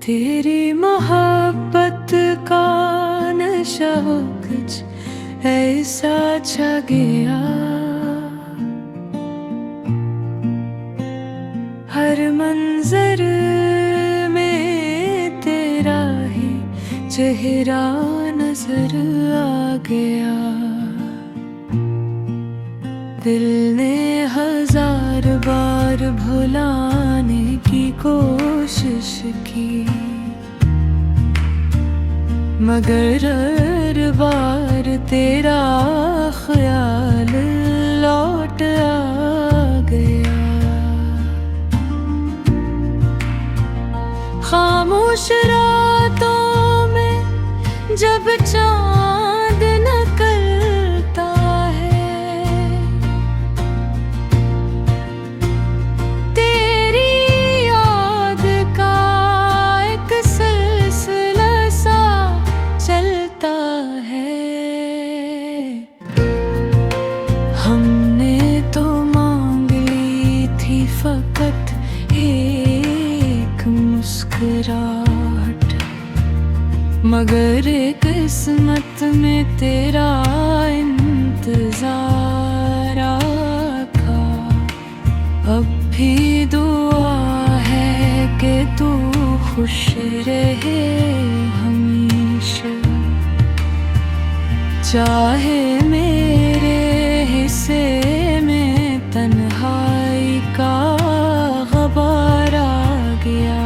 तेरी मोहब्बत का नशा कुछ ऐसा छा गया, हर मंजर में तेरा ही चेहरा नजर आ गया। दिल ने हजार बार भुलाने की कोशिश की, मगर हर बार तेरा ख्याल लौट आ गया। खामोश रातों में जब चांद निकलता है, तेरी याद का एक सिलसिला सा चलता है। हमने तो मांग ली थी फकत एक मुस्कुराहट, मगर किस्मत में तेरा इंतजार आका। अब भी दुआ है कि तू खुश रहे हमेशा, चाहे मेरे हिस्से में तन्हाई का गबार आ गया।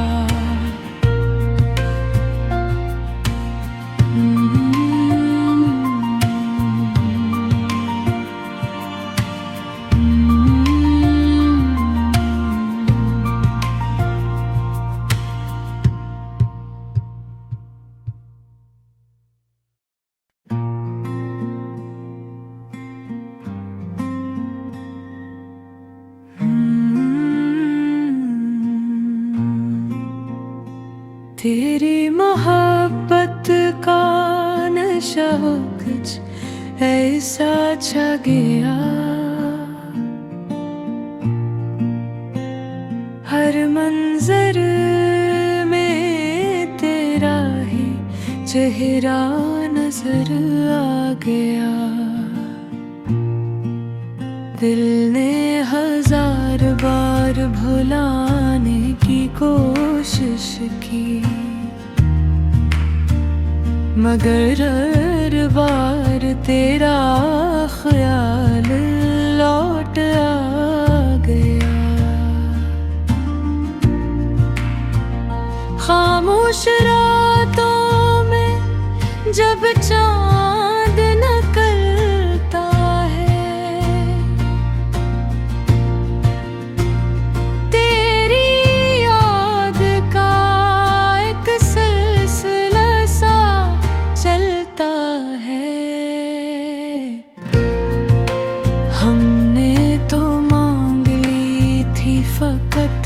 तेरी मोहब्बत का नशा कुछ ऐसा छा गया, हर मंजर में तेरा ही चेहरा नजर आ गया। दिल ने हजार बार भुलाने की कोशिश की, मगर हर बार तेरा ख्याल लौट आ गया। खामोश रातों में जब चांद निकलता है, तेरी याद का एक सिलसिला सा चलता है। हमने तो मांग ली थी फकत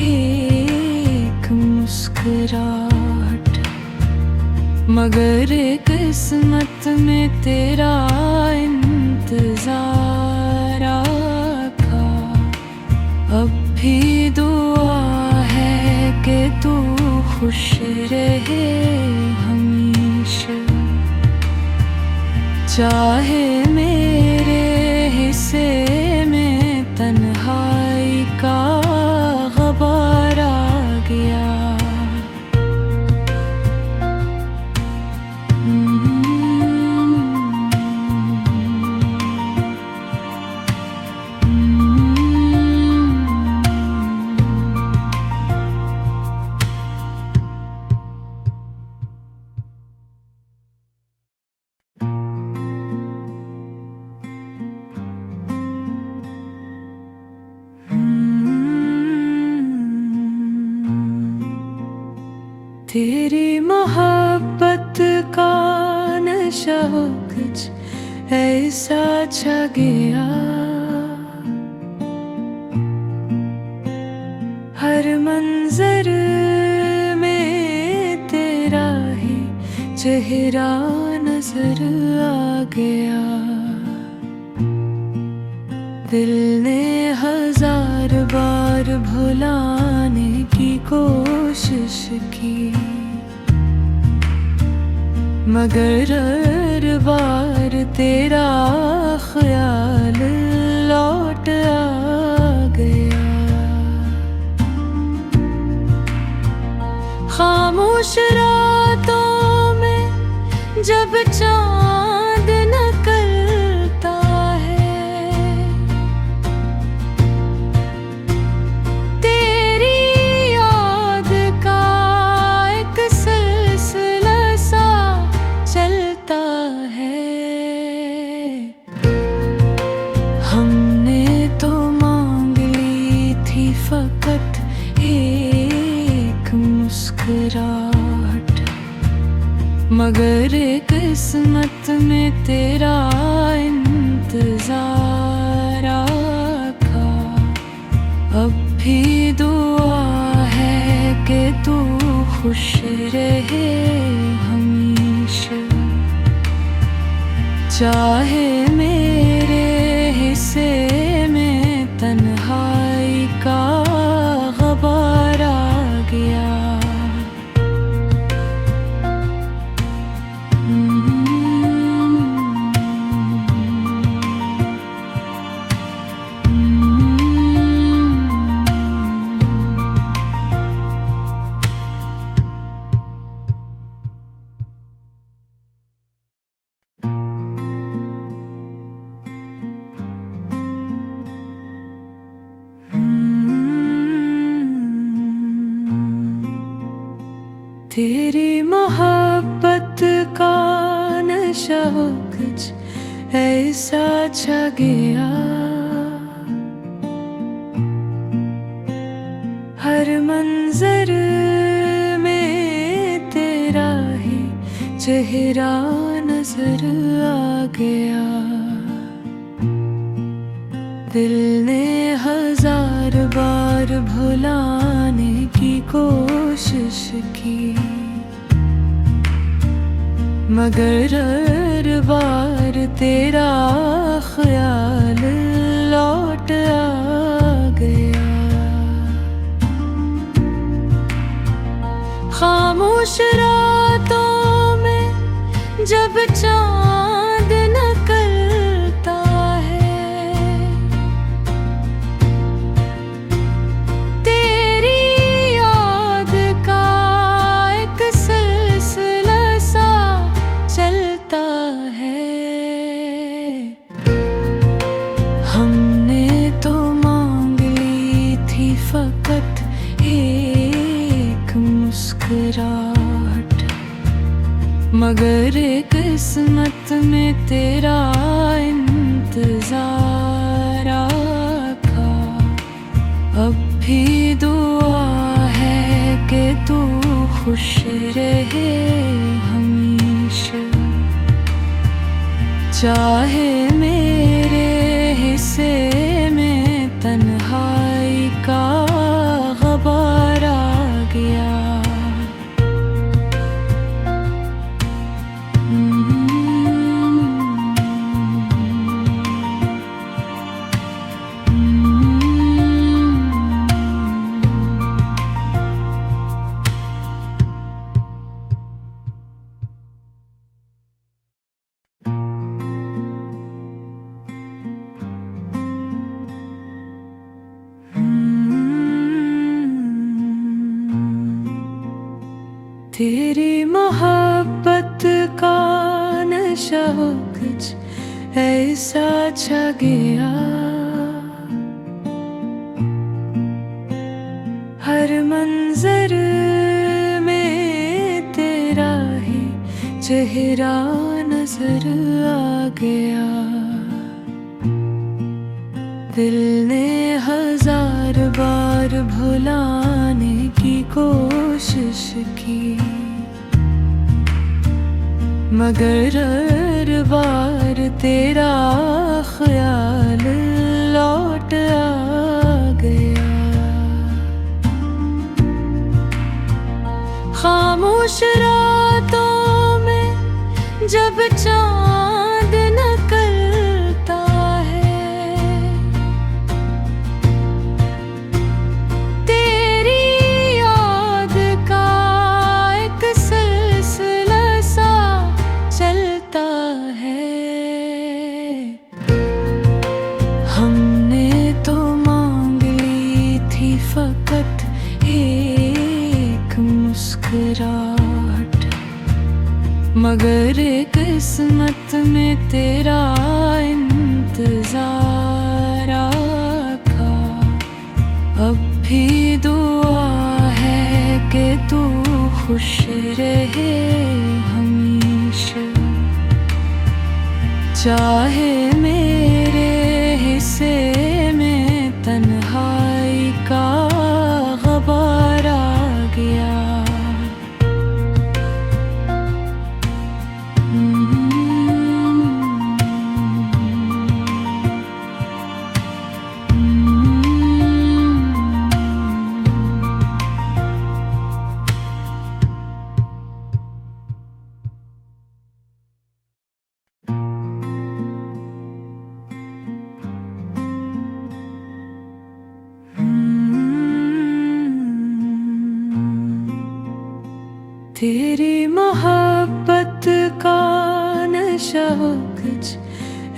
एक मुस्कुराहट, मगर किस्मत में तेरा इंतजार आका। अब भी दुआ है कि तू खुश रहे हमेशा, चाहे मेरे हिस्से में तन्हाई का गबार आ गया। तेरी मोहब्बत का नशा कुछ ऐसा छा गया, हर मंजर में तेरा ही चेहरा नजर आ गया। दिल ने हजार बार भुलाने की कोशिश कोशिश की, मगर हर बार तेरा ख्याल लौट आ गया। खामोश रातों में जब चांद निकलता है, तेरी याद का एक सिलसिला सा चलता है। हमने तो मांग ली थी फकत एक मुस्कुराहट, मगर किस्मत में तेरा इंतजार आका। अब भी दुआ है कि तू खुश रहे हमेशा, चाहे मेरे हिस्से में तन्हाई का ग़बार आ गया। तेरी मोहब्बत का नशा कुछ ऐसा छा गया, हर मंजर में तेरा ही चेहरा नजर आ गया। दिल ने हजार बार भुलाने की कोशिश की, मगर हर बार तेरा ख्याल लौट आ गया। खामोश रातों में जब चांद निकलता है, तेरी याद का एक सिलसिला सा चलता है। हमने तो मांग ली थी फकत एक मुस्कुराहट, मगर किस्मत में तेरा इंतजार आका। अब भी दुआ है कि तू खुश रहे हमेशा, चाहे मेरे हिस्से में तन्हाई का ग़बार आ गया। तेरी मोहब्बत का नशा कुछ ऐसा छा गया, हर मंजर में तेरा ही चेहरा नजर आ गया। दिल ने हजार बार भुलाने की कोशिश की, मगर हर बार तेरा ख्याल लौट आ गया। खामोश रातों में जब चांद निकलता है, तेरी याद का मुस्कुराहट, मगर किस्मत में तेरा इंतजार आका। अब भी दुआ है कि तू खुश रहे हमेशा, चाहे मेरे हिस्से में तन्हाई का गबार आ गया। तेरी मोहब्बत का नशा कुछ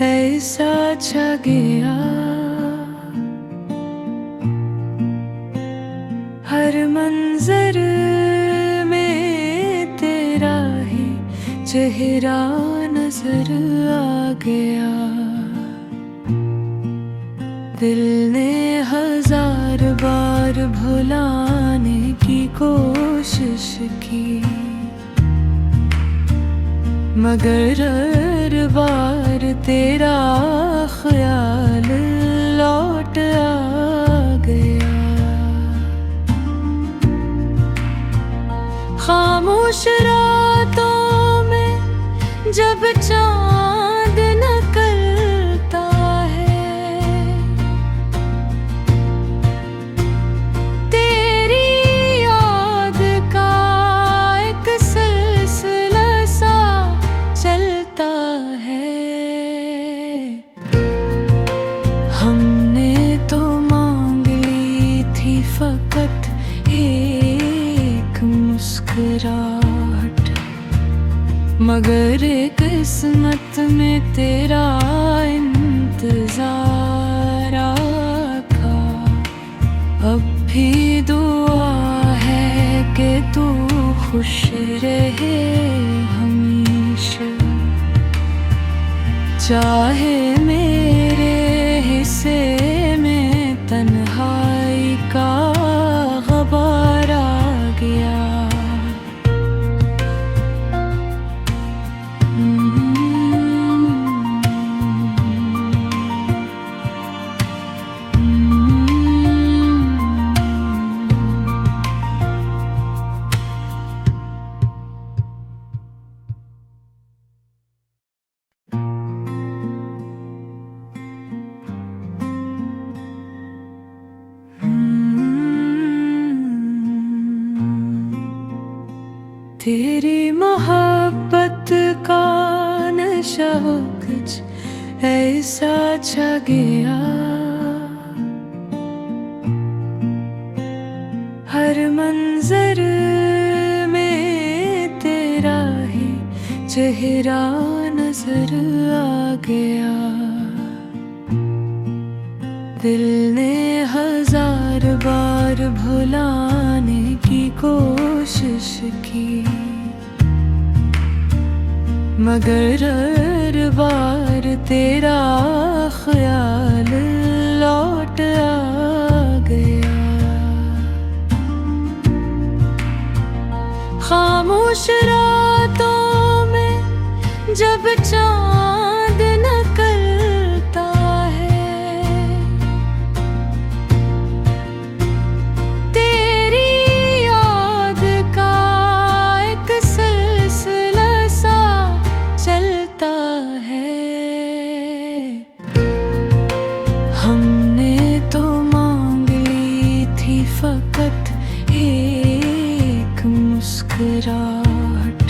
ऐसा छा गया, हर मंजर में तेरा ही चेहरा नजर आ गया। दिल ने हजार बार भुलाने की कोशिश की, मगर हर बार तेरा ख्याल लौट आ गया। खामोश रातों में जब चांद निकलता है, तेरी याद का एक सिलसिला सा चलता है। हमने तो मांग ली थी फकत एक मुस्कुराहट, मगर किस्मत में तेरा इंतजार आका। अब भी दुआ है कि तू खुश रहे हमेशा, चाहे मेरे हिस्से में तन्हाई का गबार आ गया। तेरी मोहब्बत का नशा कुछ ऐसा छा गया, हर मंजर में तेरा ही चेहरा नजर आ गया। दिल ने हजार बार भुलाने की कोशिश की, मगर हर बार तेरा ख्याल लौट आ गया। खामोश रातों में जब चांद निकलता है, तेरी याद का एक सिलसिला सा चलता है। हमने तो मांग ली थी फकत एक मुस्कुराहट,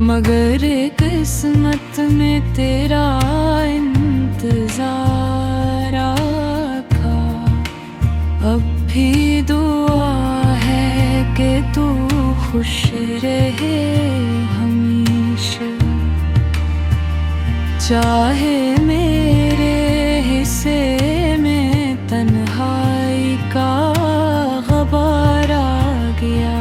मगर किस्मत में तेरा इंतजार आका। अब भी दुआ है कि तू खुश रहे हमेशा, चाहे मेरे हिस्से में तन्हाई का गबार आ गया।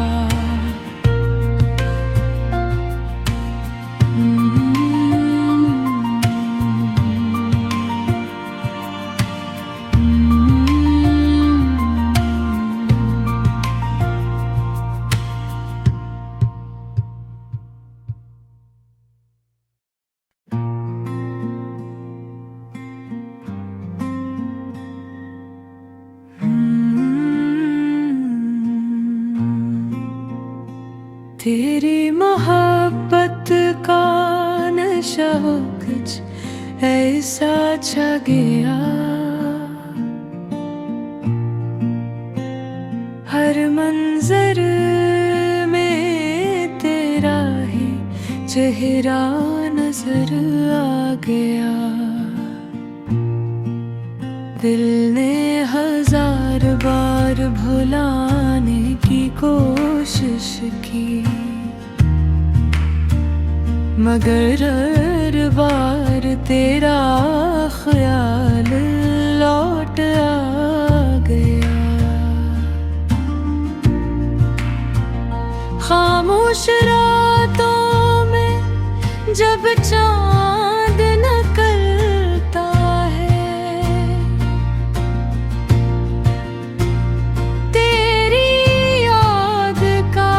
तेरी मोहब्बत का नशा कुछ ऐसा छा गया, हर मंजर में तेरा ही चेहरा नजर आ गया। दिल ने हजार बार भुलाने की कोशिश की, मगर हर बार तेरा ख्याल लौट आ गया। खामोश रातों में जब चांद निकलता है, तेरी याद का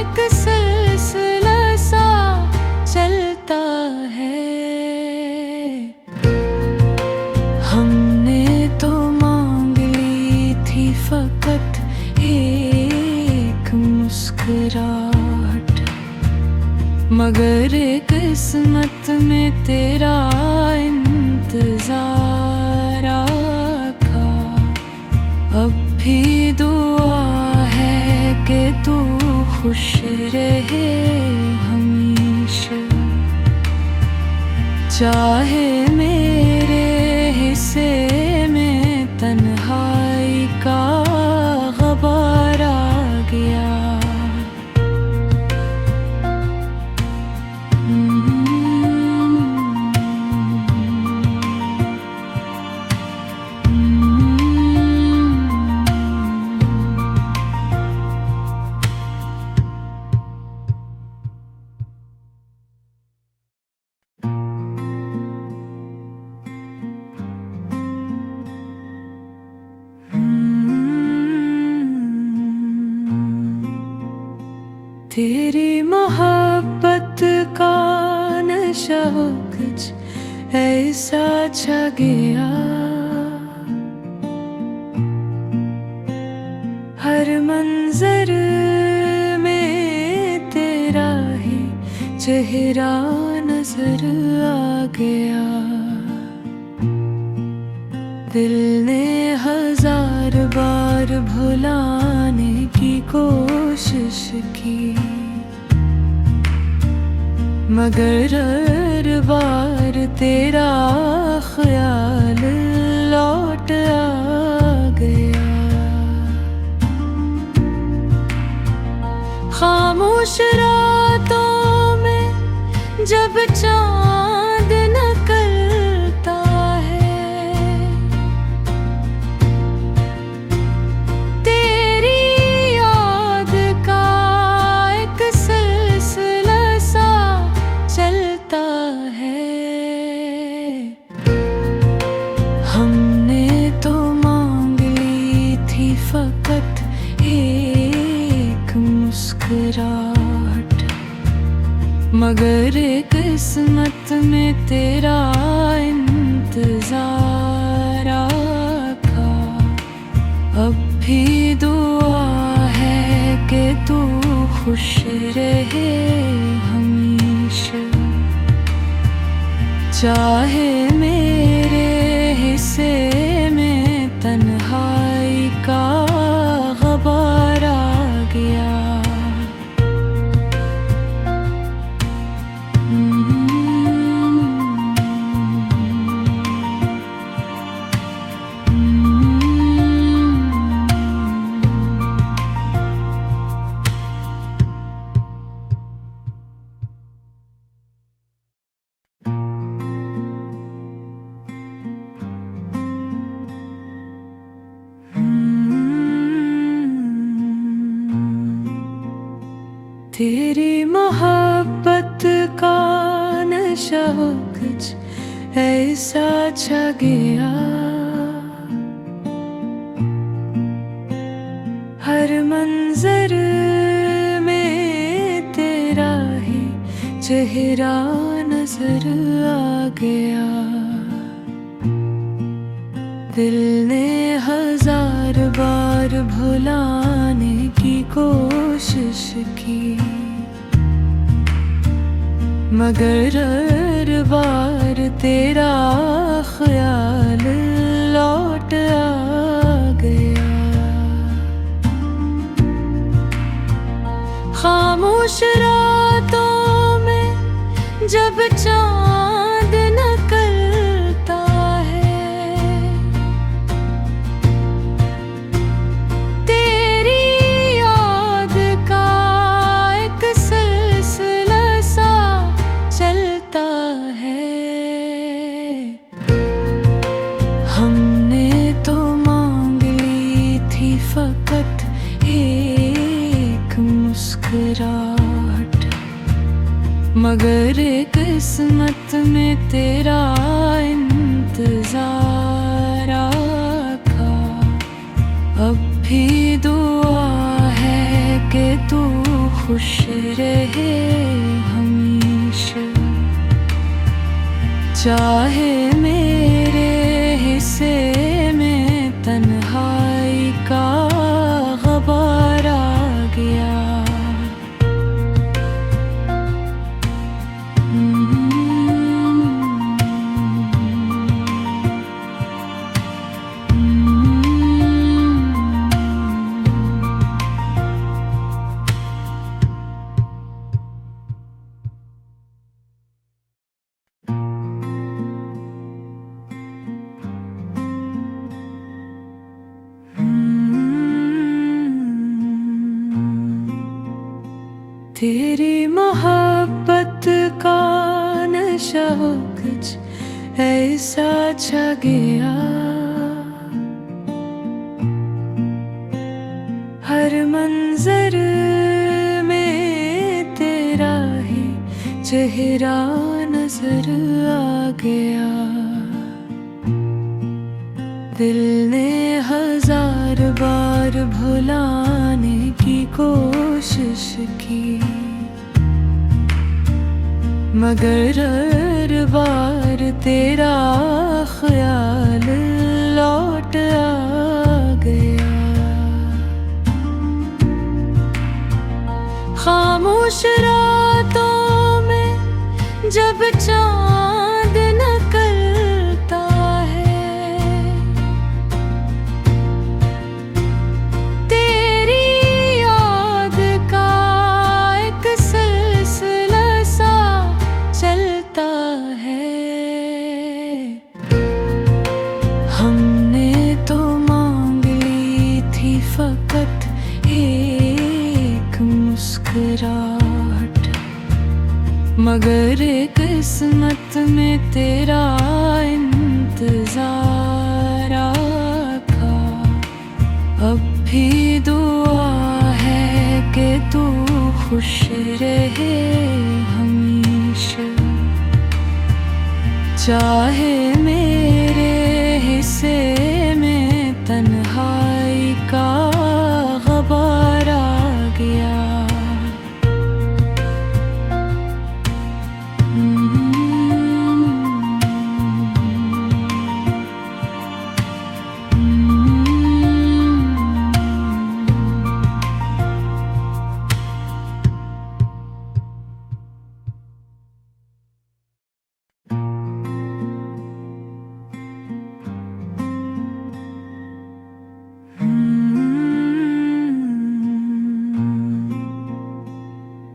एक सिलसिला सा चलता है। हमने तो मांग ली थी फकत एक मुस्कुराहट, मगर किस्मत में तेरा इंतजार आका। अब भी दुआ है कि तू खुश रहे हमेशा, चाहे मेरे हिस्से में तन्हाई का गबार आ गया। तेरी मोहब्बत का नशा कुछ ऐसा छा गया, हर मंजर में तेरा ही चेहरा नजर आ गया। दिल ने हजार बार भुलाने की कोशिश की, मगर हर बार तेरा ख्याल लौट आ गया। खामोश रातों में जब चांद निकलता है, तेरी याद का एक सिलसिला सा चलता है। हमने तो मांग ली थी फकत एक मुस्कुराहट, मगर किस्मत में तेरा इंतजार आका। अब भी दुआ है कि तू खुश रहे हमेशा, चाहे मेरे हिस्से में तन्हाई का गबार आ गया। तेरी मोहब्बत का नशा कुछ ऐसा छा गया, हर मंजर में तेरा ही चेहरा नजर आ गया। दिल ने हजार बार भुलाने की कोशिश की, मगर हर बार तेरा ख्याल लौट आ गया। खामोश रातों में जब चांद निकलता है, तेरी याद का एक सिलसिला सा चलता है। हमने तो मांग ली थी फकत एक मुस्कुराहट, मगर किस्मत में तेरा इंतजार आका। अब भी दुआ है कि तू खुश रहे हमेशा, चाहे मेरे हिस्से में तन्हाई का ग़बार आ गया। तेरी मोहब्बत का नशा कुछ ऐसा छा गया, हर मंजर में तेरा ही चेहरा नजर आ गया। दिल ने हजार बार भुलाने की कोशिश की, मगर हर बार तेरा ख्याल लौट आ गया। खामोश रातों में जब चांद निकलता है, तेरी याद का एक सिलसिला सा चलता है। हमने तो मांग ली थी फकत एक मुस्कुराहट, मगर किस्मत में तेरा इंतजार आका। अब भी दुआ है कि तू खुश रहे हमेशा, चाहे मेरे हिस्से में तन्हाई का ग़बार आ गया।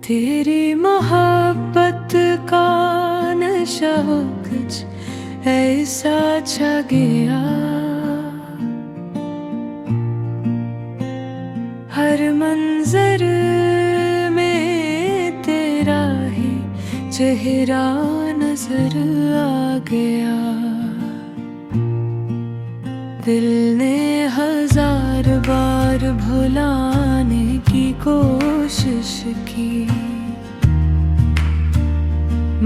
तेरी मोहब्बत का नशा कुछ ऐसा छा गया, हर मंजर में तेरा ही चेहरा नजर आ गया। दिल ने हजार बार भुलाने की कोशिश की,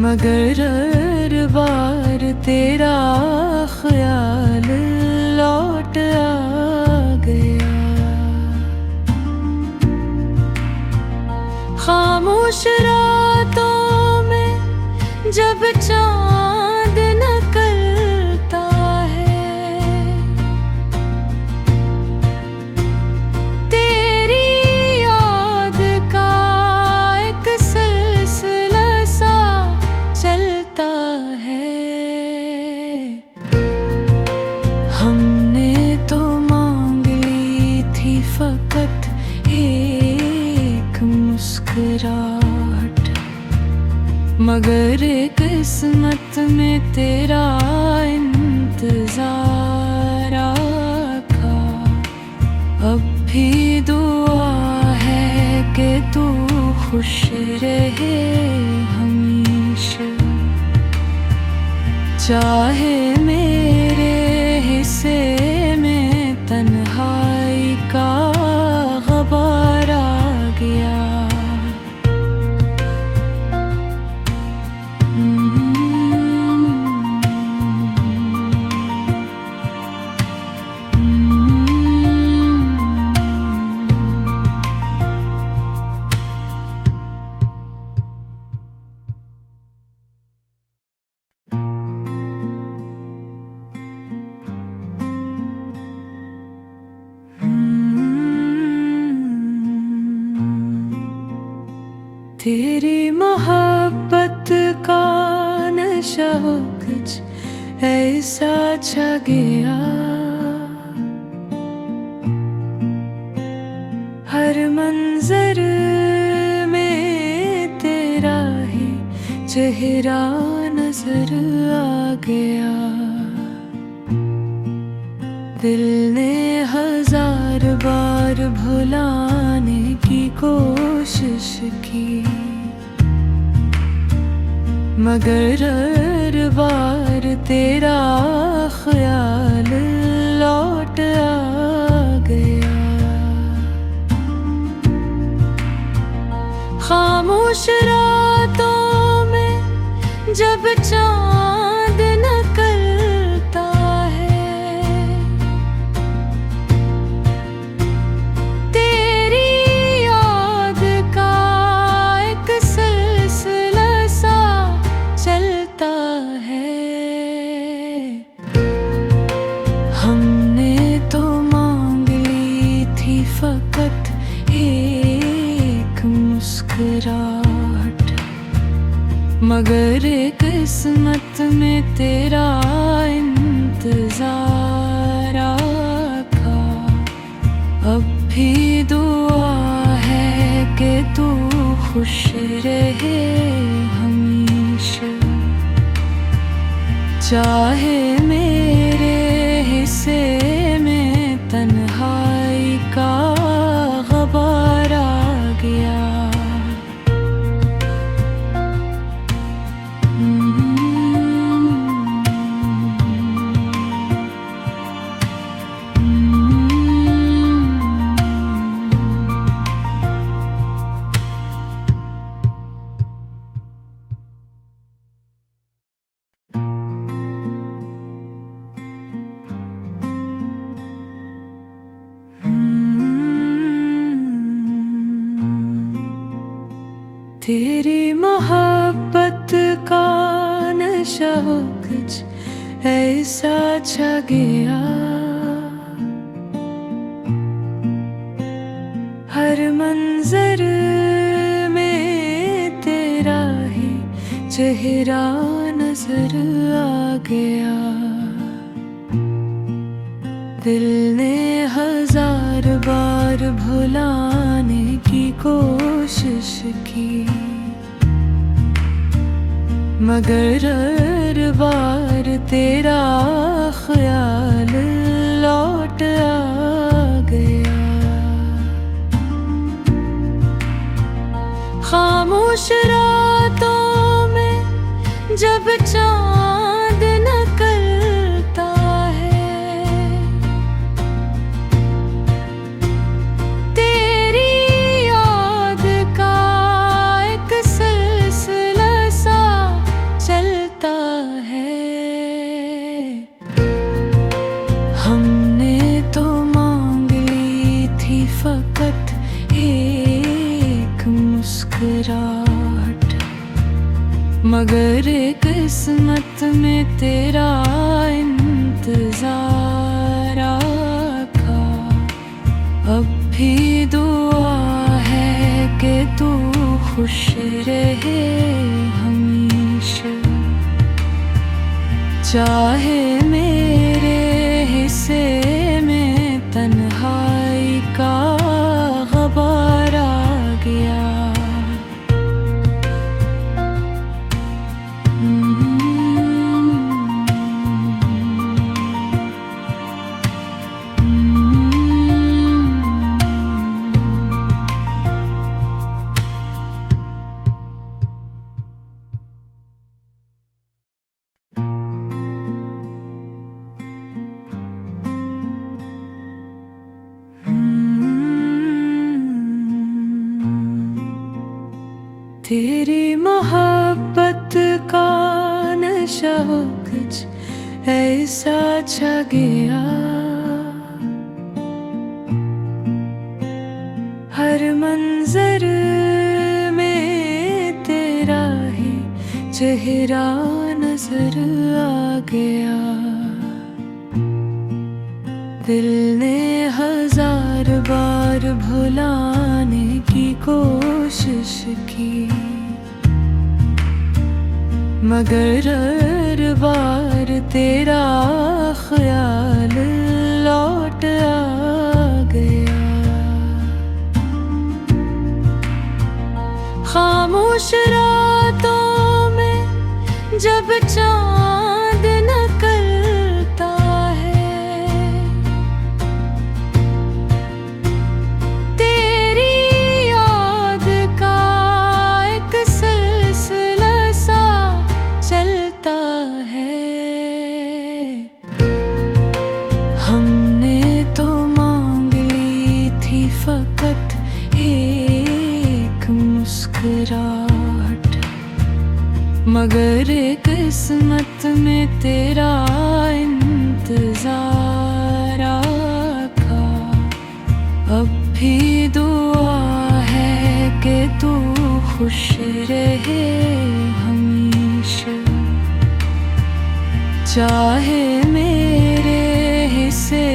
मगर हर बार तेरा ख्याल लौट आ गया। खामोश रातों में जब चांद निकलता है, तेरी है। हमने तो मांग ली थी फकत एक मुस्कुराहट, मगर किस्मत में तेरा इंतजार आका। अब भी दुआ है कि तू खुश रहे हमेशा, चाहे मेरे हिस्से में तन्हाई का ग़बार आ गया। तेरी मोहब्बत का नशा कुछ ऐसा छा गया, हर मंजर में तेरा ही चेहरा नजर आ गया। दिल ने हजार बार भुलाने की कोशिश की, मगर हर बार तेरा ख्याल लौट आ गया। खामोश रातों में जब चांद निकलता है, तेरी याद का एक सिलसिला सा चलता है। हमने तो मांग ली थी फकत एक मुस्कुराहट, मगर किस्मत में तेरा इंतजार आका। अब भी दुआ है कि तू खुश रहे हमेशा, चाहे मेरे हिस्से में तन्हाई का ग़बार आ गया। तेरी मोहब्बत का नशा कुछ ऐसा छा गया, हर मंजर में तेरा ही चेहरा नजर आ गया। दिल ने हजार बार भुलाने की कोशिश की, मगर हर बार तेरा ख्याल लौट आ गया। खामोश रातों में जब चांद निकलता है, तेरी याद का एक सिलसिला सा चलता है। हमने तो मांग ली थी फकत एक मुस्कुराहट, मगर किस्मत में तेरा इंतजार आका। अब भी दुआ है कि तू खुश रहे हमेशा, चाहे मेरे हिस्से में तन्हाई का ग़बार आ गया। तेरी मोहब्बत का नशा कुछ ऐसा छा गया, हर मंजर में तेरा ही चेहरा नजर आ गया। दिल ने हजार बार भुलाने की कोशिश की, मगर हर बार तेरा ख्याल लौट आ गया। खामोश रातों में जब चांद निकलता है, तेरी याद का एक सिलसिला सा चलता है। हमने तो मांग ली थी फकत एक मुस्कुराहट, मगर किस्मत में तेरा इंतजार आका। अब भी दुआ है कि तू खुश रहे हमेशा, चाहे मेरे हिस्से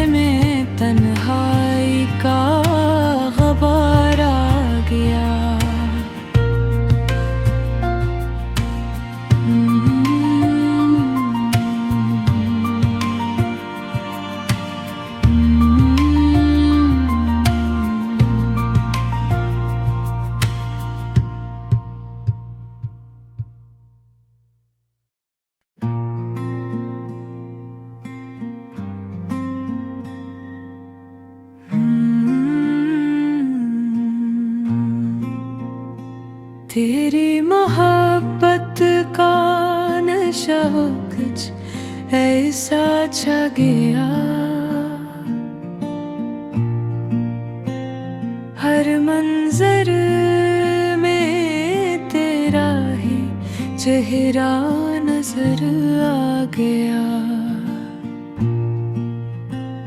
में तन्हाई का ग़बार आ गया। तेरी मोहब्बत का नशा कुछ ऐसा छा गया, हर मंजर में तेरा ही चेहरा नजर आ गया।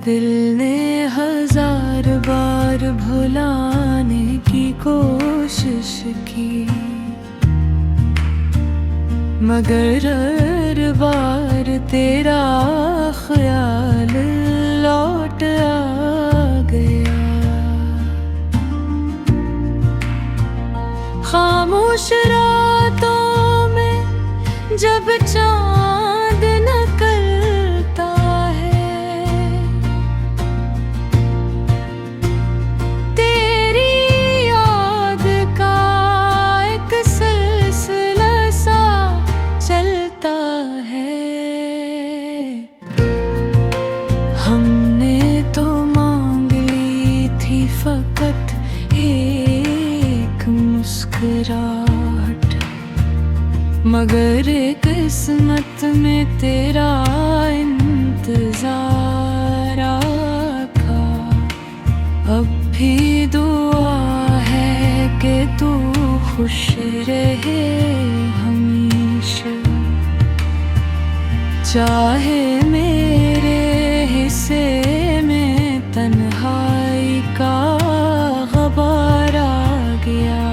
दिल ने हजार बार भुलाने की कोशिश की, मगर हर बार तेरा ख्याल लौट आ गया। खामोश रातों में जब चांद निकलता है, तेरी याद का एक सिलसिला सा चलता है। हमने तो मांग ली थी फकत एक मुस्कुराहट, मगर किस्मत में तेरा इंतजार आका। अब भी दुआ है कि तू खुश रहे हमेशा, चाहे मेरे हिस्से में तन्हाई का ग़बार आ गया।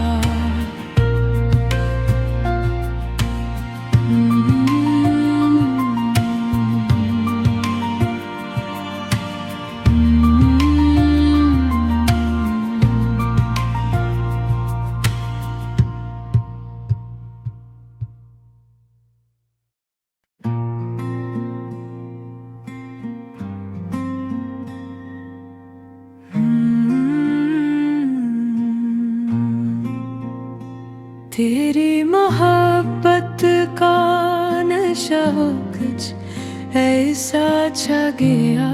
तेरी मोहब्बत का नशा कुछ ऐसा छा गया,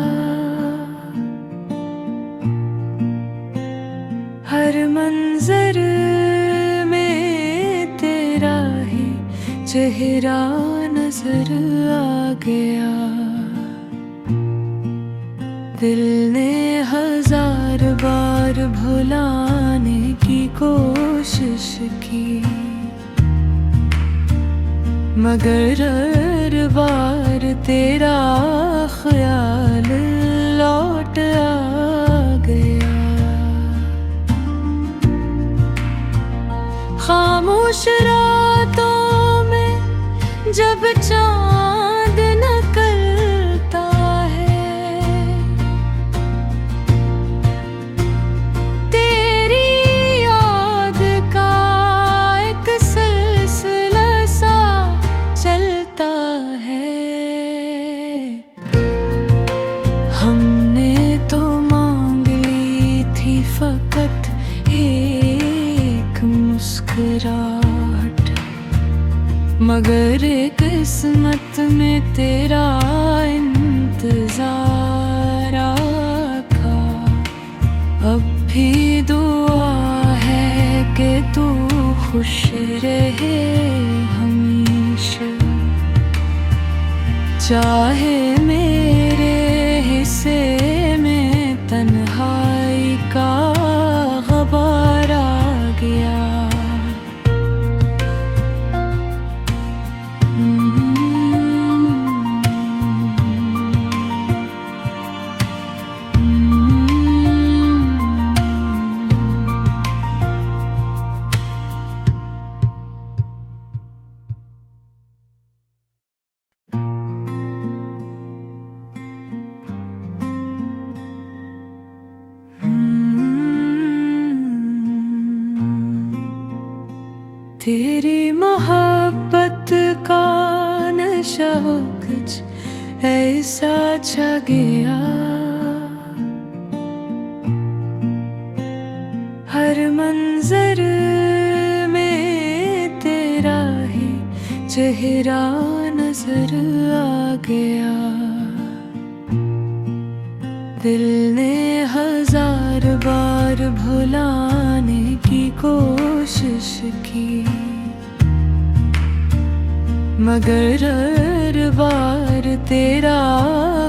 हर मंजर में तेरा ही चेहरा नजर आ गया। दिल ने हजार बार भुलाने की कोशिश की, मगर हर बार तेरा ख्याल लौट आ गया। खामोश रातों में जब चांद निकलता है, तेरी याद का एक सिलसिला सा चलता है। हमने तो मांग ली थी फकत एक मुस्कुराहट, मगर किस्मत में तेरा इंतजार आका। अब भी दुआ है कि तू खुश रहे हमेशा, चाहे मेरे हिस्से में तन्हाई का गबार आ गया। तेरी मोहब्बत का नशा कुछ ऐसा छा गया, हर मंजर में तेरा ही चेहरा नजर आ गया। दिल ने हजार बार भुलाने की कोशिश की, मगर हर बार तेरा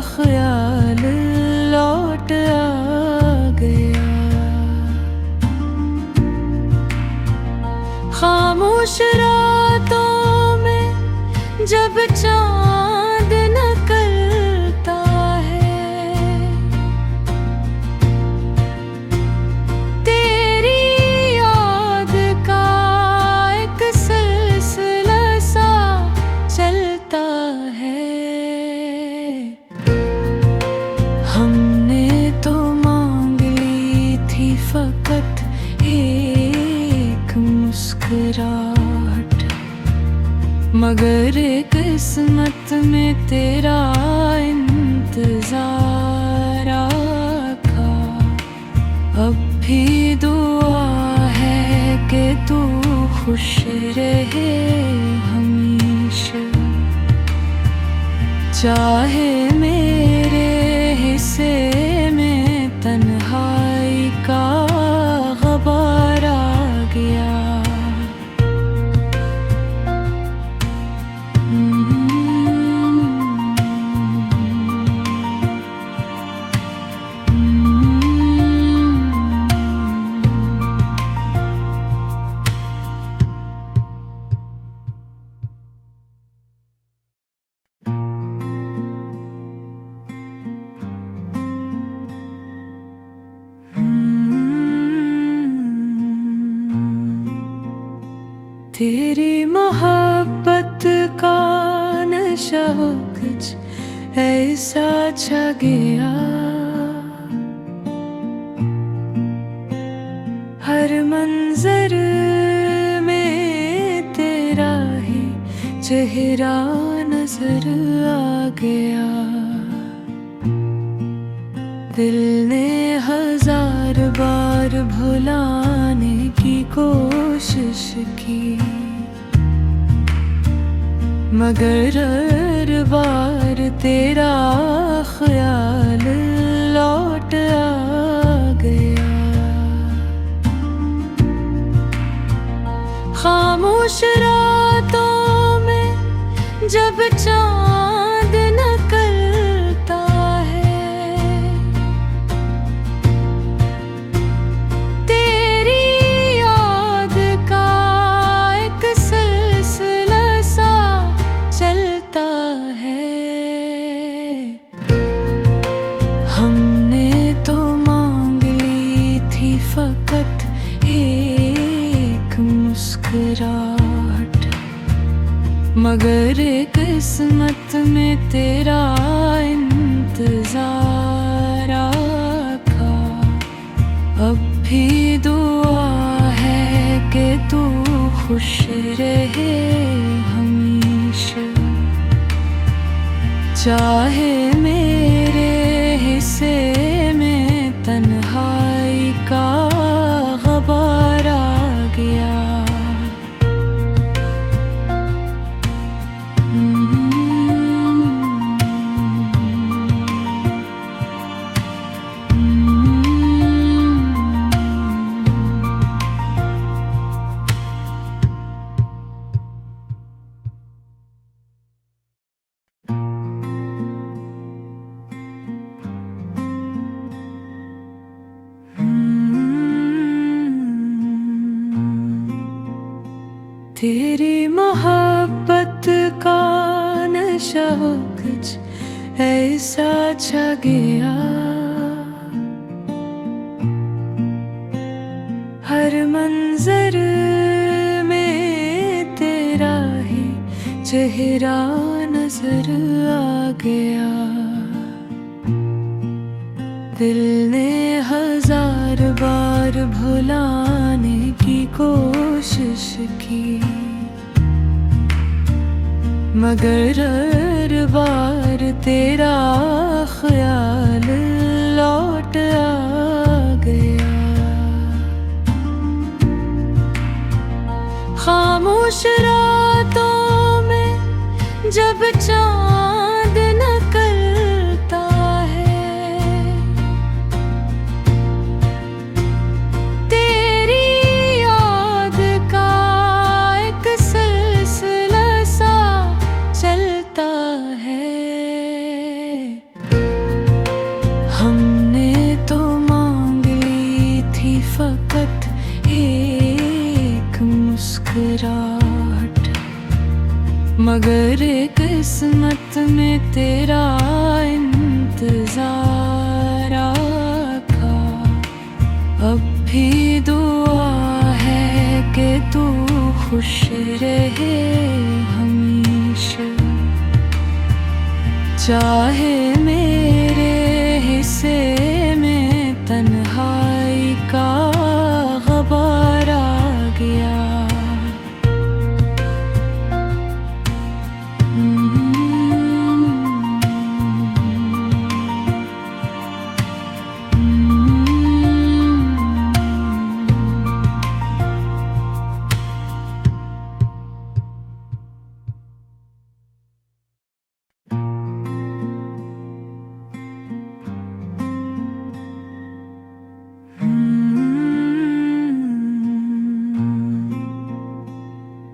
ख्याल लौट आ गया। खामोश रातों में जब चांद निकलता है, तेरी याद का एक सिलसिला सा चलता है। हमने तो मांग ली थी फकत एक मुस्कुराहट, मगर किस्मत में तेरा इंतजार आका। अब भी दुआ है कि तू खुश रहे हमेशा, चाहे मेरे हिस्से में तन्हाई का गबार आ गया। तेरी मोहब्बत का नशा कुछ ऐसा छा गया, हर मंजर में तेरा ही चेहरा नजर आ गया। दिल ने हजार बार भुलाने भुलाने की कोशिश की, मगर हर बार तेरा ख्याल लौट आ गया। खामोश रातों में जब चांद निकलता है, तेरी याद का एक सिलसिला सा चलता है। हमने तो मांग ली थी फकत एक मुस्कुराहट, मगर किस्मत में तेरा इंतजार आका। अब भी दुआ है कि तू खुश रहे हमेशा, चाहे मेरे हिस्से में तन्हाई का ग़बार आ गया। तेरी मोहब्बत का नशा कुछ ऐसा छा गया, हर मंजर में तेरा ही चेहरा नजर आ गया। दिल ने हजार बार भुलाने की कोशिश की, मगर हर बार तेरा ख्याल लौट आ गया। खामोश रातों में जब चांद निकलता है, तेरी याद का एक सिलसिला सा चलता है। हमने तो मांग ली थी फकत एक मुस्कुराहट, मगर किस्मत में तेरा इंतजार आका। अब भी दुआ है कि तू खुश रहे हमेशा, चाहे मेरे हिस्से में तन्हाई का ग़बार आ गया।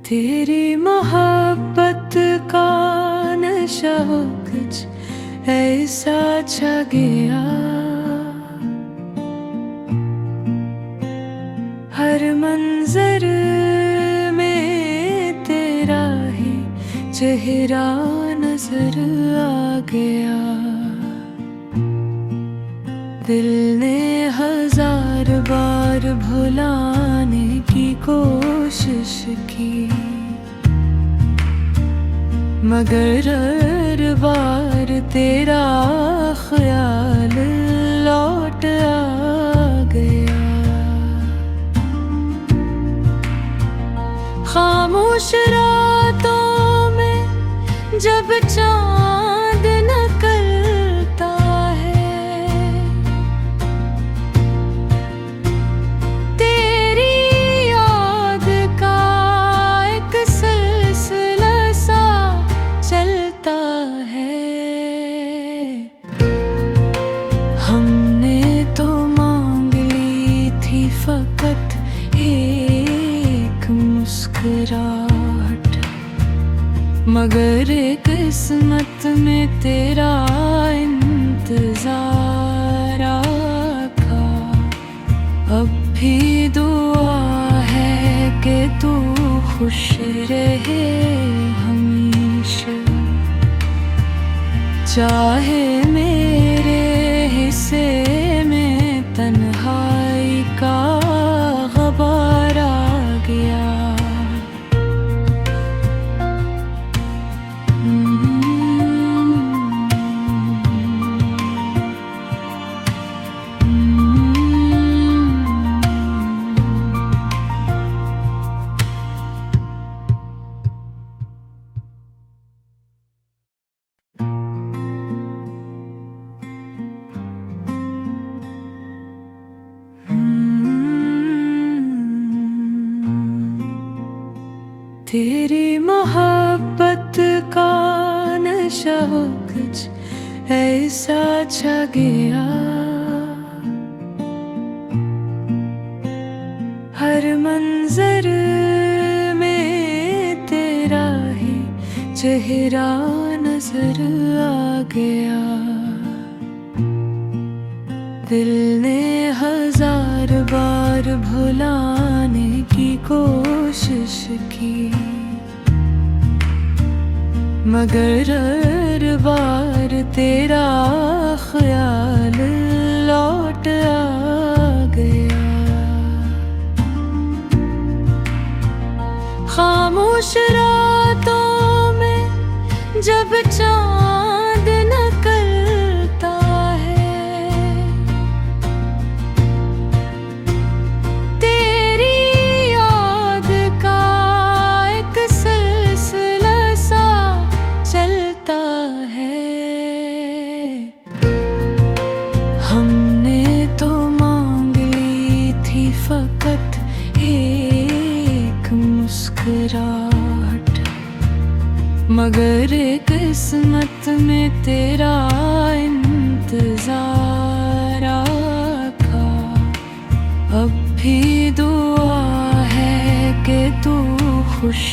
तेरी मोहब्बत का नशा कुछ ऐसा छा गया, हर मंजर में तेरा ही चेहरा नजर आ गया। दिल ने हजार बार भुलाने की कोशिश की, मगर हर बार तेरा ख्याल लौट आ गया। खामोश रातों में जब चांद निकलता है, तेरी मगर किस्मत में तेरा इंतजार आका। अब भी दुआ है कि तू खुश रहे हमेशा, चाहे मेरे हिस्से में तन्हाई का ग़बार आ गया। तेरी मोहब्बत का नशा कुछ ऐसा छा गया, हर मंजर में तेरा ही चेहरा नजर आ गया। दिल ने हजार बार भुलाने की कोशिश की, मगर हर बार तेरा ख्याल लौट आ गया। खामोश रातों में जब चांद निकलता है, तेरी याद का एक सिलसिला सा चलता है। हमने तो मांग ली थी फकत एक मुस्कुराहट, मगर किस्मत में तेरा इंतजार आका। अब भी दुआ है कि तू खुश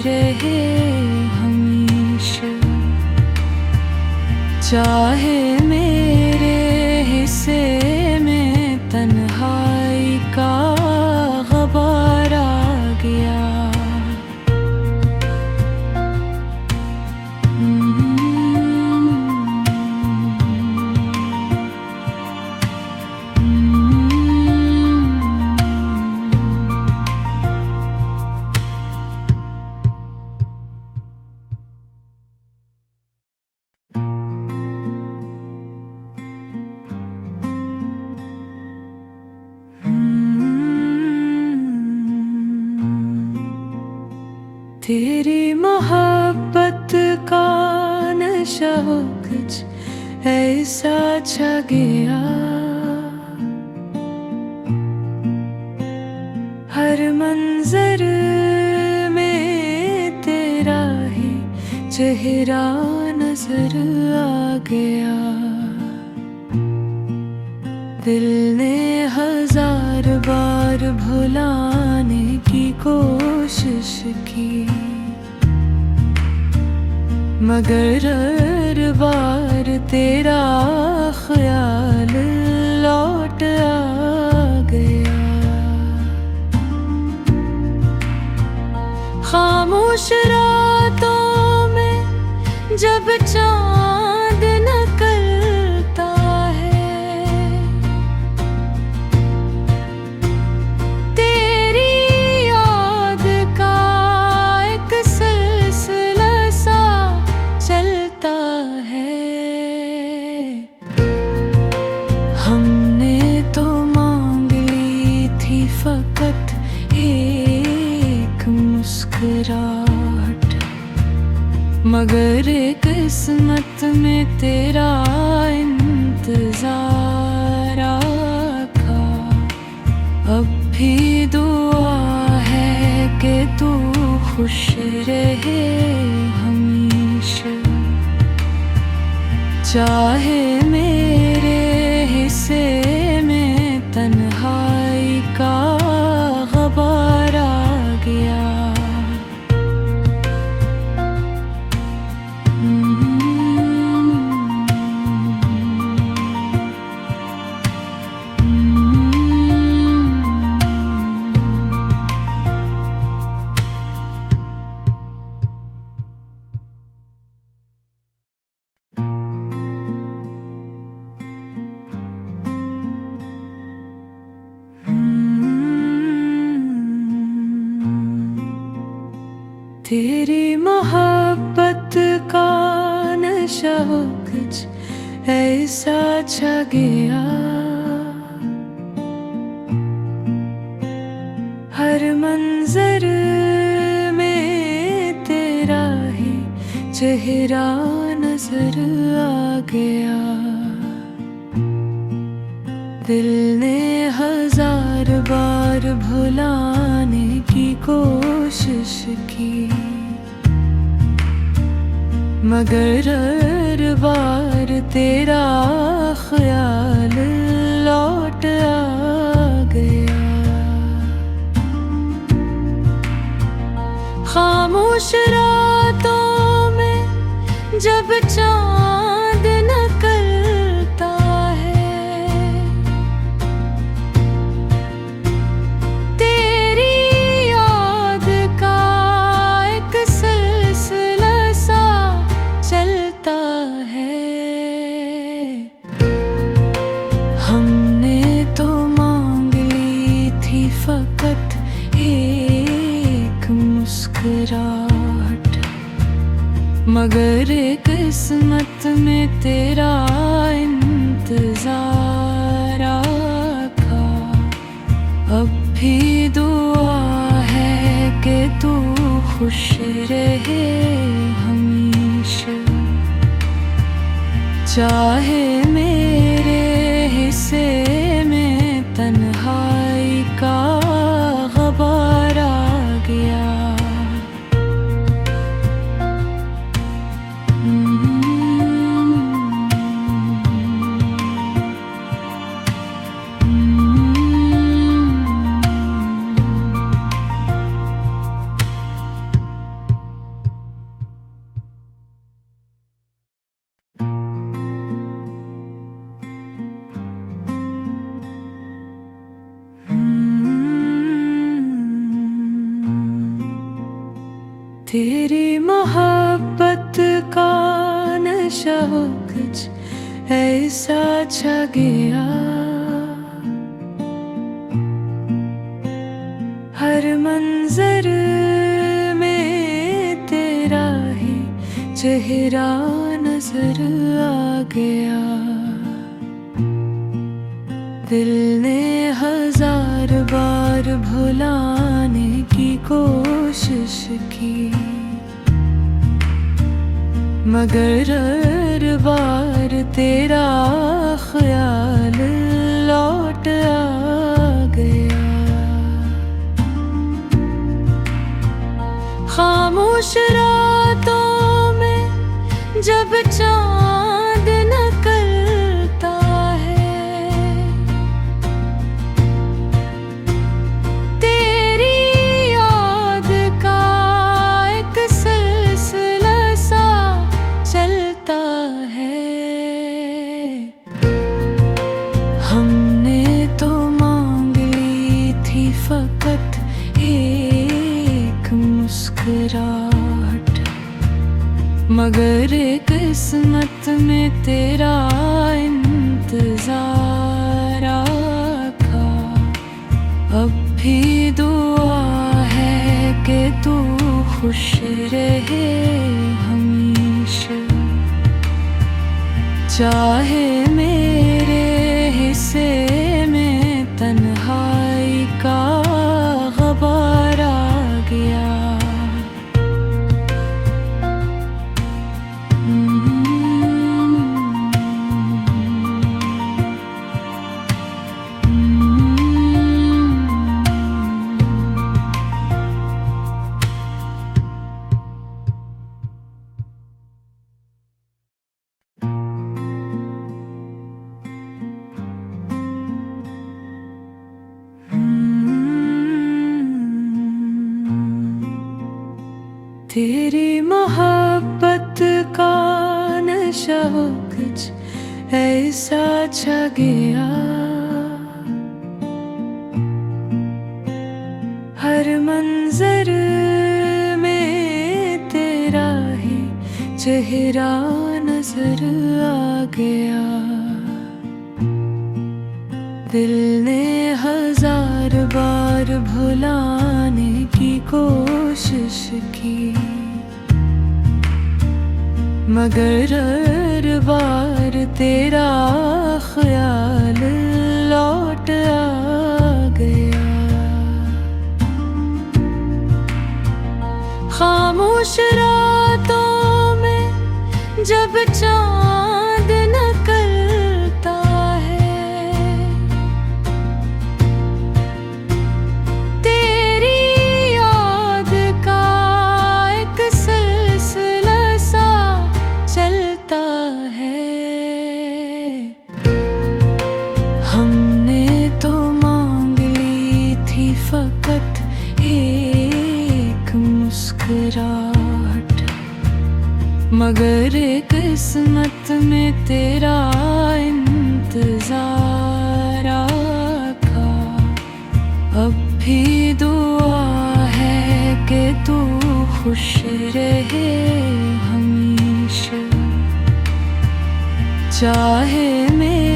रहे हमेशा, चाहे मेरे हिस्से में तन्हाई का ग़बार आ गया। तेरी मोहब्बत का नशा कुछ ऐसा छा गया, हर मंजर में तेरा ही चेहरा नजर आ गया। दिल ने हजार बार भुलाने की कोशिश की, मगर हर बार तेरा ख्याल लौट आ गया। खामोश रातों में जब चांद निकलता है, तेरी याद का एक सिलसिला सा चलता है। हमने तो मांग ली थी फकत एक मुस्कुराहट, मगर किस्मत में तेरा इंतजार आका। अब भी दुआ है कि तू खुश रहे हमेशा, चाहे मेरे हिस्से में तन्हाई का ग़बार आ गया। तेरी मोहब्बत का नशा कुछ ऐसा छा गया, हर मंजर में तेरा ही चेहरा नजर आ गया। दिल ने हजार बार भुलाने की कोशिश की, मगर हर बार तेरा ख्याल लौट आ गया। खामोश रातों में जब चांद निकलता है, तेरी याद का एक सिलसिला सा चलता है। हमने तो मांग ली थी फकत एक मुस्कुराहट, मगर किस्मत में तेरा इंतजार आका। अब भी दुआ है कि तू खुश रहे हमेशा, चाहे मेरे हिस्से में तन्हाई का ग़बार आ गया। तेरी मोहब्बत का नशा कुछ ऐसा छा गया, हर मंजर में तेरा ही चेहरा नजर आ गया। दिल ने हजार बार भुलाने की कोशिश की, मगर हर बार तेरा ख्याल लौट आ गया। खामोश रातों में जब चांद निकलता है, तेरी याद का एक सिलसिला सा चलता है। हमने तो मांग ली थी फकत एक मुस्कुराहट, मगर किस्मत में तेरा इंतजार आका। अब भी दुआ है कि तू खुश रहे हमेशा, चाहे मेरे हिस्से में तन्हाई का ग़बार आ गया। तेरी मोहब्बत का नशा कुछ ऐसा छा गया, हर मंजर में तेरा ही चेहरा नजर आ गया। दिल ने हजार बार भुलाने की कोशिश की, मगर हर बार तेरा ख्याल लौट आ गया। खामोश रातों में जब चांद निकलता है, तेरी याद का एक सिलसिला सा चलता है। हमने तो मांग ली थी फकत एक मुस्कुराहट, मगर किस्मत में तेरा इंतजार आका। अब भी दुआ है कि तू खुश रहे हमेशा, चाहे मेरे